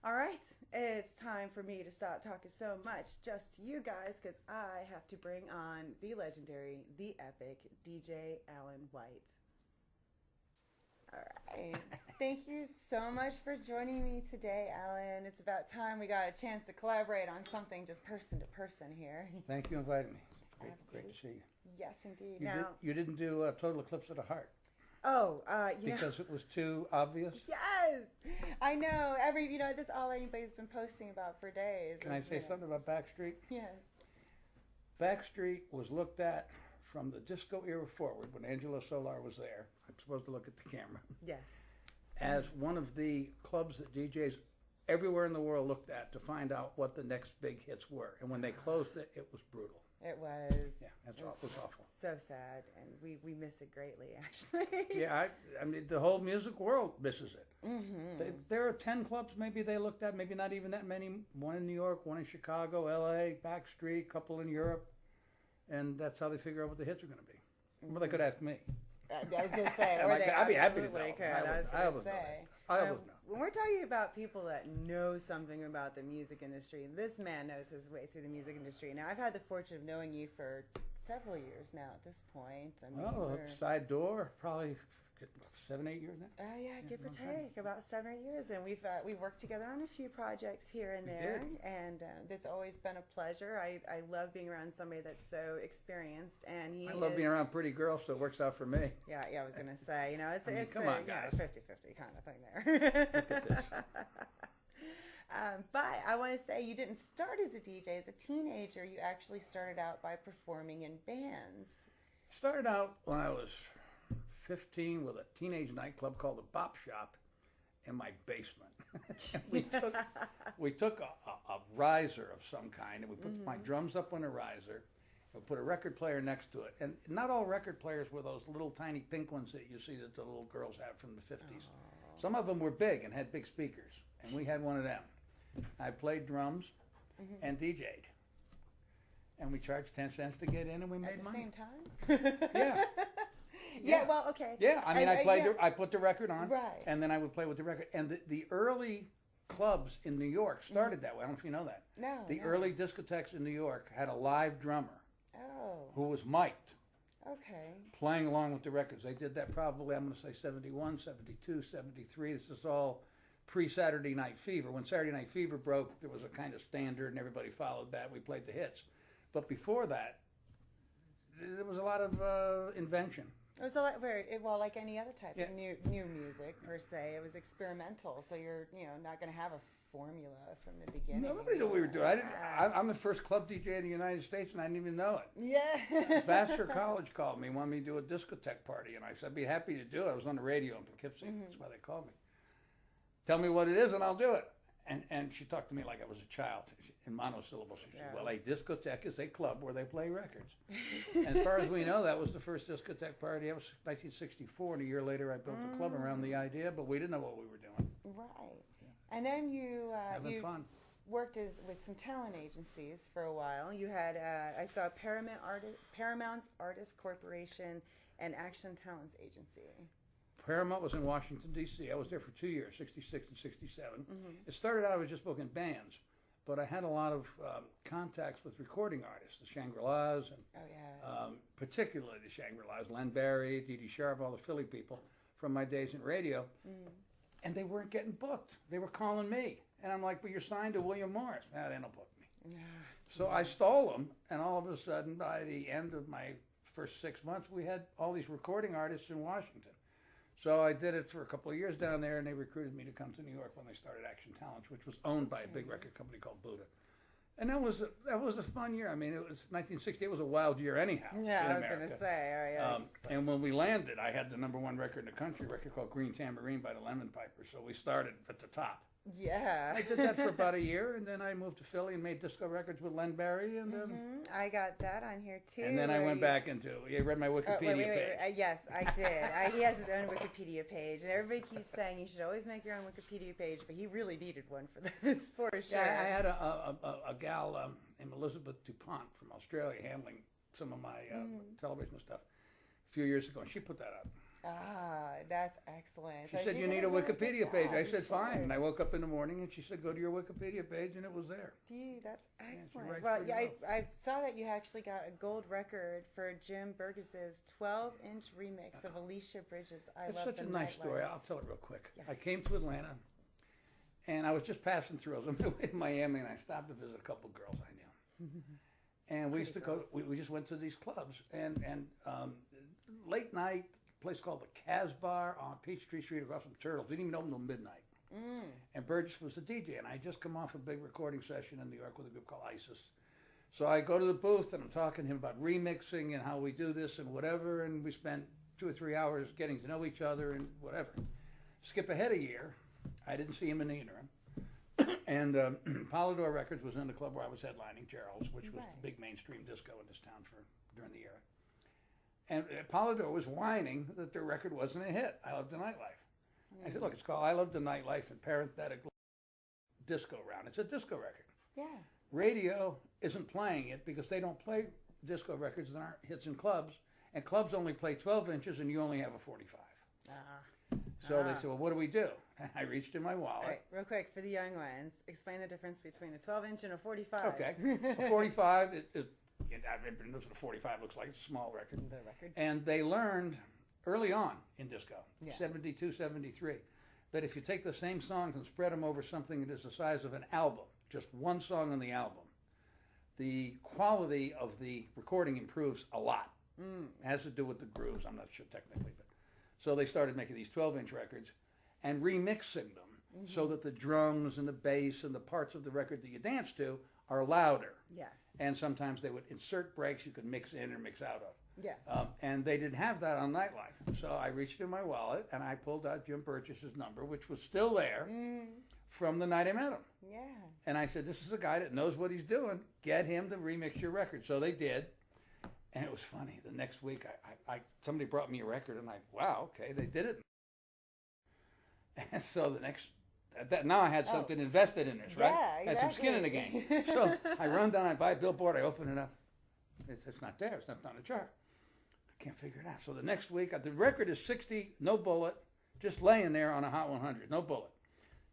All right, it's time for me to stop talking so much just to you guys because I have to bring on the legendary, the epic DJ Alan White. All right. Thank you so much for joining me today, Alan. It's about time we got a chance to collaborate on something just person to person here. Thank you for inviting me. Great to see you. Yes, indeed. You didn't do Total Eclipse of the Heart. Oh, because it was too obvious? Yes! I know. This is all anybody's been posting about for days. Can I say something about Backstreet? Yes. Backstreet was looked at from the disco era forward when Angelo Solar was there. I'm supposed to look at the camera. Yes. As one of the clubs that DJs everywhere in the world looked at to find out what the next big hits were. And when they closed it, it was brutal. It was. Yeah, it was awful. So sad, and we miss it greatly, actually. Yeah, I mean, the whole music world misses it. Mm-hmm. There are 10 clubs maybe they looked at, maybe not even that many. One in New York, one in Chicago, L.A., Backstreet, couple in Europe. And that's how they figure out what the hits are going to be. Well, they could ask me. I was going to say, or they I'd be happy to know. could. I was going to say. I always know. When we're talking about people that know something about the music industry, this man knows his way through the music industry. Now, I've had the fortune of knowing you for several years now at this point. I mean, Side Door, probably 7, 8 years now. Yeah, give or take, about 7 or 8 years, and we've worked together on a few projects here and there, and it's always been a pleasure. I love being around somebody that's so experienced, and I love being around pretty girls, so it works out for me. Yeah, I was gonna say, it's come on, guys. 50-50 kind of thing there. Look at this. But I want to say you didn't start as a DJ. As a teenager, you actually started out by performing in bands. Started out when I was 15 with a teenage nightclub called the Bop Shop in my basement. we took a riser of some kind, and we put my drums up on a riser. We put a record player next to it. And not all record players were those little tiny pink ones that you see that the little girls have from the 50s. Some of them were big and had big speakers, and we had one of them. I played drums and DJ'd. And we charged 10 cents to get in, and we made money. At the same time? Yeah. Yeah, well, okay. Yeah, I mean, I put the record on, right, and then I would play with the record. And the early clubs in New York started that way. I don't know if you know that. No. The early discotheques in New York had a live drummer who was mic'd, playing along with the records. They did that probably, I'm going to say 71, 72, 73. This is all pre-Saturday Night Fever. When Saturday Night Fever broke, there was a kind of standard, and everybody followed that. We played the hits. But before that, there was a lot of invention. It was a lot like any other type of new music per se. It was experimental, so you're not going to have a formula from the beginning. Nobody knew what we were doing. I'm the first club DJ in the United States, and I didn't even know it. Yeah. Vassar College called me, wanted me to do a discotheque party, and I said I'd be happy to do it. I was on the radio in Poughkeepsie. That's why they called me. Tell me what it is, and I'll do it. And she talked to me like I was a child in monosyllables. She said, well, a discotheque is a club where they play records. And as far as we know, that was the first discotheque party. That was 1964, and a year later I built a club around the idea, but we didn't know what we were doing. Right. Yeah. And then you worked with some talent agencies for a while. You had, I saw Paramount's Artist Corporation and Action Talents Agency. Paramount was in Washington, D.C. I was there for 2 years, 66 and 67. It started out, I was just booking bands, but I had a lot of contacts with recording artists, the Shangri-Las, and particularly the Shangri-Las, Len Barry, Dee Dee Sharp, all the Philly people from my days in radio. And they weren't getting booked. They were calling me. And I'm like, but you're signed to William Morris. They don't book me. So I stole them, and all of a sudden, by the end of my first 6 months, we had all these recording artists in Washington. So I did it for a couple of years down there, and they recruited me to come to New York when they started Action Talents, which was owned by a big record company called Buddha. And that was a fun year. I mean, it was 1960. It was a wild year anyhow. Yeah, I was going to say. And when we landed, I had the #1 record in the country, a record called Green Tambourine by the Lemon Pipers. So we started at the top. Yeah. I did that for about a year, and then I moved to Philly and made disco records with Len Barry. And I got that on here, too. And then I went back into, you read my Wikipedia page. Yes, I did. He has his own Wikipedia page, and everybody keeps saying you should always make your own Wikipedia page, but he really needed one for this, for sure. Yeah, I had a gal named Elizabeth DuPont from Australia handling some of my television stuff a few years ago, and she put that up. That's excellent. She So said, you you did need a really good Wikipedia page. job. I You said, fine. should. And I woke up in the morning and she said, go to your Wikipedia page, and it was there. Gee, that's she excellent. writes Well, pretty yeah, well. I saw that you actually got a gold record for Jim Burgess's 12-inch remix of Alicia Bridges' I It's Love such the a nice Nightlife. story. I'll tell it real quick. Yes. I came to Atlanta, and I was just passing through. I was on my way to Miami, and I stopped to visit a couple girls I knew. And we used to go. We just went to these clubs, and late night place called the Casbah on Peachtree Street across from Turtles. Didn't even open till midnight. And Burgess was the DJ, and I just come off a big recording session in New York with a group called ISIS. So I go to the booth, and I'm talking to him about remixing and how we do this and whatever, and we spent 2 or 3 hours getting to know each other and whatever. Skip ahead a year. I didn't see him in the interim. And Polydor Records was in the club where I was headlining, Gerald's, which was the big mainstream disco in this town during the era. And Polydor was whining that their record wasn't a hit, I Love the Nightlife. I said, look, it's called I Love the Nightlife and parenthetically Disco Round. It's a disco record. Yeah. Radio isn't playing it because they don't play disco records that aren't hits in clubs, and clubs only play 12 inches and you only have a 45. So they said, well, what do we do? And I reached in my wallet. All right, real quick, for the young ones, explain the difference between a 12-inch and a 45. Okay. A 45 is everybody knows what a 45 looks like. It's a small record. The record. And they learned early on in disco, 72, 73, that if you take the same songs and spread them over something that is the size of an album, just one song on the album, the quality of the recording improves a lot. It has to do with the grooves. I'm not sure technically, but so they started making these 12-inch records and remixing them so that the drums and the bass and the parts of the record that you dance to are louder. Yes. And sometimes they would insert breaks you could mix in or mix out of. Yes. And they didn't have that on Nightlife. So I reached in my wallet and I pulled out Jim Burgess's number, which was still there from the night I met him. Yeah. And I said, this is a guy that knows what he's doing. Get him to remix your record. So they did. And it was funny. The next week, somebody brought me a record, and wow, okay, they did it. And so the next, now I had something invested in this, right? Yeah, exactly. I had some skin in the game. So I run down, I buy a Billboard, I open it up. It's not there. It's not on the chart. I can't figure it out. So the next week, the record is 60, no bullet, just laying there on a Hot 100, no bullet.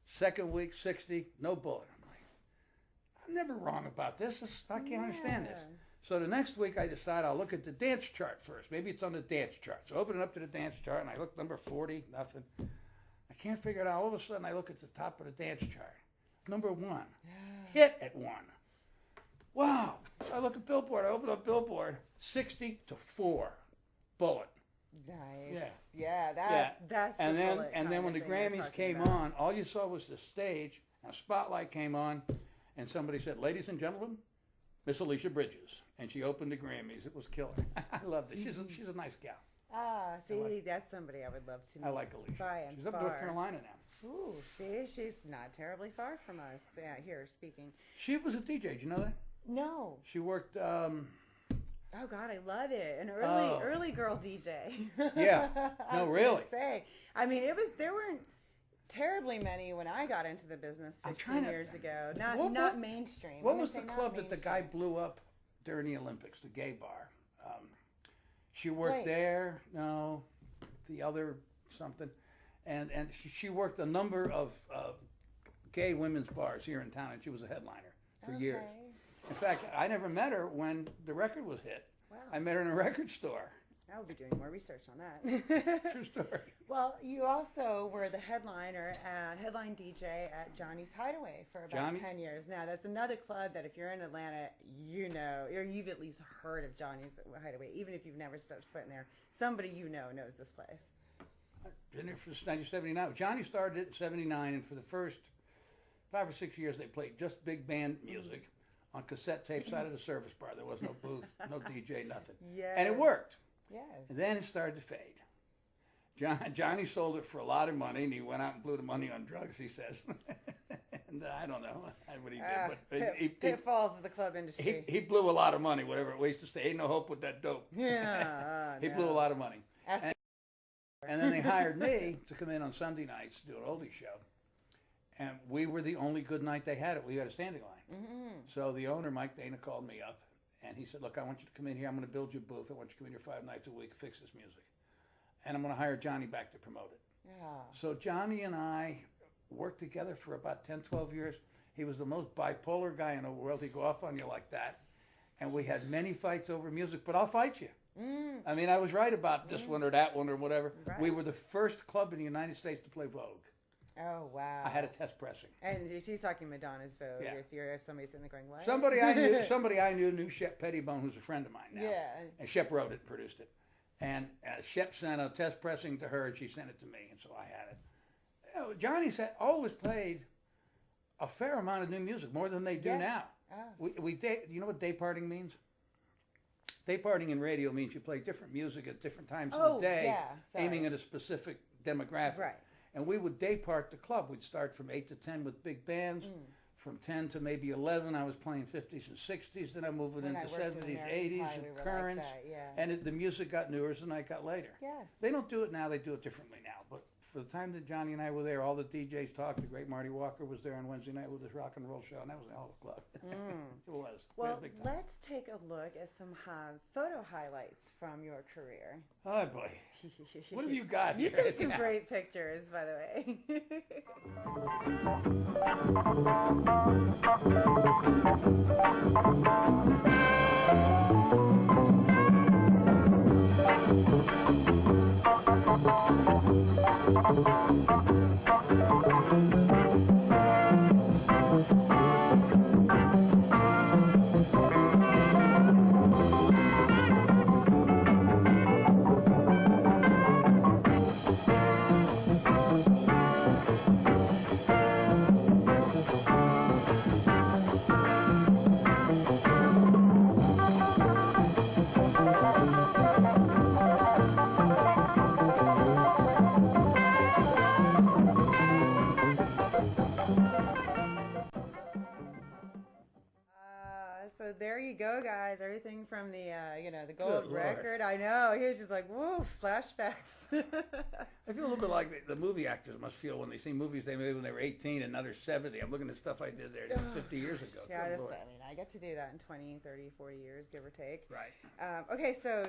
Second week, 60, no bullet. I'm like, I'm never wrong about this. I can't understand this. So the next week I decide I'll look at the dance chart first. Maybe it's on the dance chart. So I open it up to the dance chart and I look number 40, nothing. I can't figure it out. All of a sudden I look at the top of the dance chart. Number 1. Hit at 1. Wow. So I look at Billboard. I open up Billboard. 60 to 4. Bullet. Nice. Yeah, that's and the then bullet and kind then when of the thing you're Grammys talking came about. on, all you saw was the stage, and a spotlight came on, and somebody said, ladies and gentlemen, Miss Alicia Bridges. And she opened the Grammys. It was killer. I loved it. She's a nice gal. See, that's somebody I would love to meet. I like Alicia. By and She's up far. in North Carolina now. Ooh, see, she's not terribly far from us. Yeah, here speaking. She was a DJ. Did you know that? No. She worked. Oh God, I love it. An early girl DJ. Yeah. No, really. Say, I mean, there weren't terribly many when I got into the business 15 years ago. Not mainstream. What was the club that the guy blew up during the Olympics? The gay bar. She worked there. No, the other something, and she worked a number of gay women's bars here in town, and she was a headliner for years. In fact, I never met her when the record was hit. Wow. I met her in a record store. I will be doing more research on that. True story. Well, you also were the headline DJ at Johnny's Hideaway for about 10 years. Now, that's another club that if you're in Atlanta, you know, or you've at least heard of Johnny's Hideaway, even if you've never stepped foot in there. Somebody you know knows this place. I've been there since 1979. Johnny started it in 79, and for the first 5 or 6 years, they played just big band music on cassette tapes out of the service bar. There was no booth, no DJ, nothing. Yes. And it worked. Yes. And then it started to fade. Johnny sold it for a lot of money, and he went out and blew the money on drugs, he says. And I don't know what he did. But pitfalls of the club industry. He blew a lot of money, whatever it was to say. Ain't no hope with that dope. Yeah. He blew a lot of money. And then they hired me to come in on Sunday nights to do an oldie show. And we were the only good night they had it. We had a standing line. Mm-hmm. So the owner, Mike Dana, called me up. And he said, look, I want you to come in here. I'm going to build you a booth. I want you to come in here 5 nights a week, fix this music. and I'm going to hire Johnny back to promote it. Yeah. So Johnny and I worked together for about 10, 12 years. He was the most bipolar guy in the world. He'd go off on you like that. And we had many fights over music, but I'll fight you. I mean, I was right about this one or that one or whatever. Right. We were the first club in the United States to play Vogue. Oh, wow. I had a test pressing. And she's talking Madonna's Vogue. Yeah. If somebody's sitting there going, what? Somebody I knew Shep Pettibone, who's a friend of mine now. Yeah. And Shep wrote it and produced it. And Shep sent a test pressing to her, and she sent it to me, and so I had it. You know, Johnny's always played a fair amount of new music, more than they do now. Oh. You know what day parting means? Day parting in radio means you play different music at different times of the day, aiming at a specific demographic. Right. And we would day part the club. We'd start from 8 to 10 with big bands. From 10 to maybe 11, I was playing 50s and 60s. Then I moved it into 70s, 80s, and currents. And the music got newer as the night got later. Yes. They don't do it now. They do it differently now. But for the time that Johnny and I were there, all the DJs talked. The great Marty Walker was there on Wednesday night with his rock and roll show, and that was a hell of a club. It was. Well, big time. let's take a look at some photo highlights from your career. Oh, boy. What have you got You here? took some great pictures, by the way. So there you go, guys. Everything from the the gold Good record. Lord. I know. He was just like, woo, flashbacks. I feel a little bit like the movie actors must feel when they see movies they made when they were 18 and now they're 70. I'm looking at stuff I did there 50 years ago. Yeah, I get to do that in 20, 30, 40 years, give or take. Right. Okay, so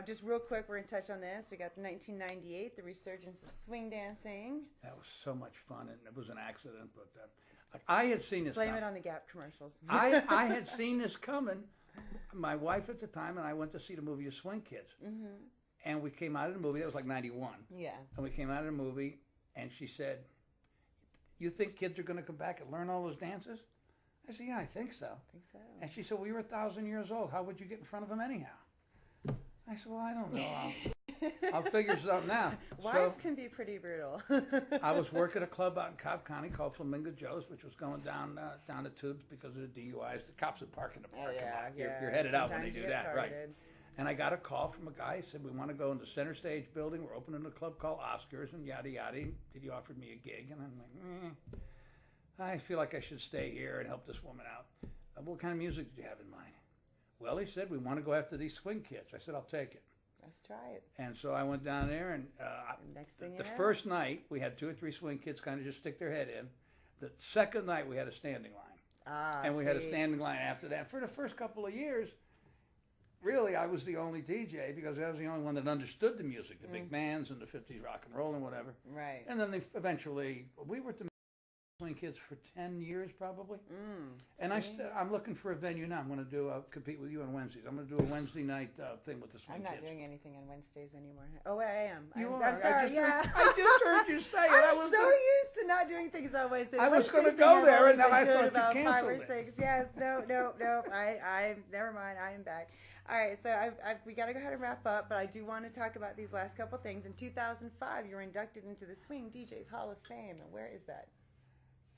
just real quick, we're going to touch on this. We got 1998, the resurgence of swing dancing. That was so much fun, and it was an accident, but I had seen this Blame it on the Gap commercials. I had seen this coming. My wife at the time and I went to see the movie Swing Kids. And we came out of the movie, that was like 91. Yeah. And we came out of the movie, and she said, "You think kids are going to come back and learn all those dances?" I said, "Yeah, I think so." And she said, "Well, you're 1,000 years old. How would you get in front of them anyhow?" I said, "Well, I don't know. I'll figure something out." Wives can be pretty brutal. I was working at a club out in Cobb County called Flamingo Joe's, which was going down the tubes because of the DUIs. The cops would park in the parking lot. You're headed out when they do that, right? And I got a call from a guy. He said, "We want to go in the center stage building. We're opening a club called Oscars," and yada yada. Did he offer me a gig? And I'm like, I feel like I should stay here and help this woman out. What kind of music did you have in mind? Well, he said, "We want to go after these swing kids." I said, "I'll take it. Let's try it." And so I went down there, and the first night we had 2 or 3 swing kids kind of just stick their head in. The second night we had a standing line, and we had a standing line after that. For the first couple of years, really, I was the only DJ because I was the only one that understood the music, the big bands and the 50s rock and roll and whatever. Right. And then we were at the Swing Kids for 10 years probably. And I'm looking for a venue now. I'm going to compete with you on Wednesdays. I'm going to do a Wednesday night thing with the Swing Kids. I'm not doing anything on Wednesdays anymore. Oh, I am. I'm sorry. I just heard you say it. I'm so used to not doing things on Wednesdays. I was going to go there, and now I thought you canceled it. 5 or 6. Yes. No. I never mind. I am back. All right, so we got to go ahead and wrap up, but I do want to talk about these last couple things. In 2005, you were inducted into the Swing DJs Hall of Fame, and where is that?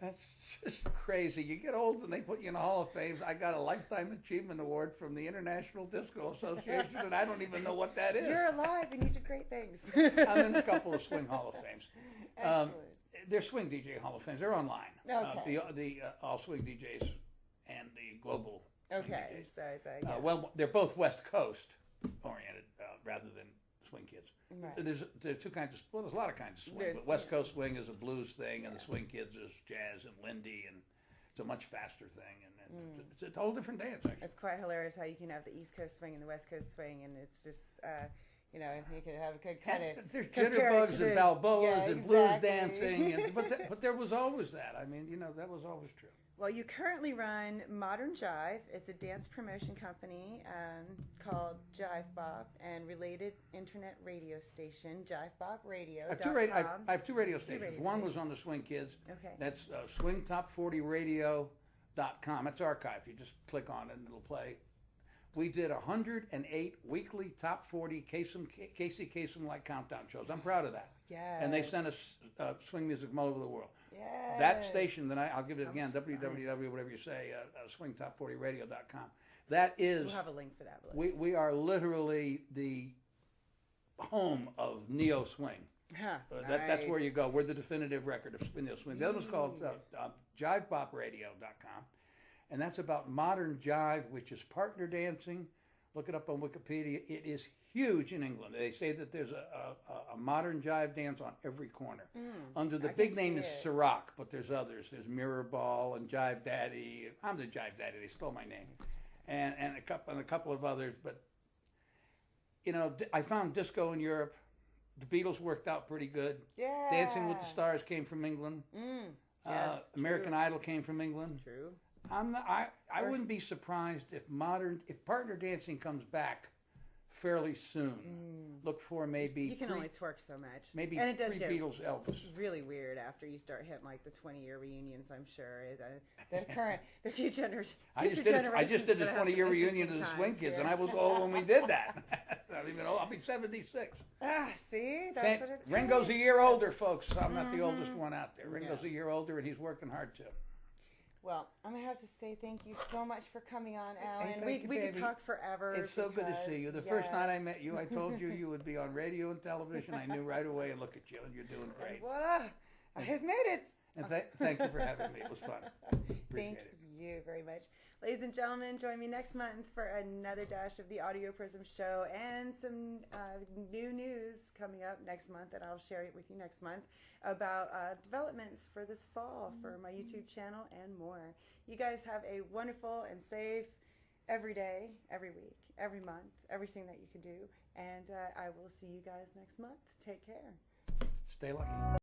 That's just crazy. You get old and they put you in the Hall of Fame. I got a Lifetime Achievement Award from the International Disco Association, and I don't even know what that is. You're alive and you did great things. I'm in a couple of Swing Hall of Fames. Excellent. They're Swing DJ Hall of Fames. They're online. Okay. The All Swing DJs and the Global Swing Okay, DJs. so it's like... Well, they're both West Coast oriented rather than Swing Kids. Right. There's 2 kinds of, well, there's a lot of kinds of swing, but West Coast swing is a blues thing, and the Swing Kids is jazz and Lindy, and it's a much faster thing, and it's a whole different dance, actually. It's quite hilarious how you can have the East Coast swing and the West Coast swing, and it's just, You know, you could have a good kind of. There's jitterbugs and balboas and blues dancing, but there was always that. I mean, that was always true. Well, you currently run Modern Jive. It's a dance promotion company called Jive Bop and related internet radio station, JiveBopRadio.com. I have two radio stations. One was on the Swing Kids. Okay. That's SwingTop40Radio.com. It's archived. You just click on it and it'll play. We did 108 weekly top 40 Casey Kasem-like countdown shows. I'm proud of that. Yes. And they sent us swing music from all over the world. Yes. That station, then I'll give it again, www, whatever you say, swingtop40radio.com. That is... We'll have a link for that. We are literally the home of neo swing. Huh, That's where you go. We're the definitive record of neo swing. The other one's called JiveBopRadio.com. And that's about modern jive, which is partner dancing. Look it up on Wikipedia. It is huge in England. They say that there's a modern jive dance on every corner. Under the big name is Ciroc, but there's others. There's Mirror Ball and Jive Daddy. I'm the Jive Daddy. They stole my name. And a couple of others. But, I found disco in Europe. The Beatles worked out pretty good. Yeah. Dancing with the Stars came from England. Yes, American Idol came from England. True. I wouldn't be surprised if partner dancing comes back fairly soon. Look for maybe you can only twerk so much. Maybe and it does get Beatles, Elvis. Really weird after you start hitting like the 20-year reunions. I'm sure the future generations. I just did a 20-year reunion of the Swing Kids, and I was old when we did that. Not even old. I'll be 76. See, that's what it's. Ringo's a year older, folks. I'm not the oldest one out there. Ringo's a year older, and he's working hard too. Well, I'm going to have to say thank you so much for coming on, Alan. Hey, we could talk forever. It's so good to see you. The first night I met you, I told you would be on radio and television. I knew right away, and look at you, and you're doing great. And voila, I have made it. And thank you for having me. It was fun. Thank you very much. Ladies and gentlemen, join me next month for another dash of the Audio Prism Show and some new news coming up next month, and I'll share it with you next month about developments for this fall for my YouTube channel and more. You guys have a wonderful and safe every day, every week, every month, everything that you can do, and I will see you guys next month. Take care. Stay lucky.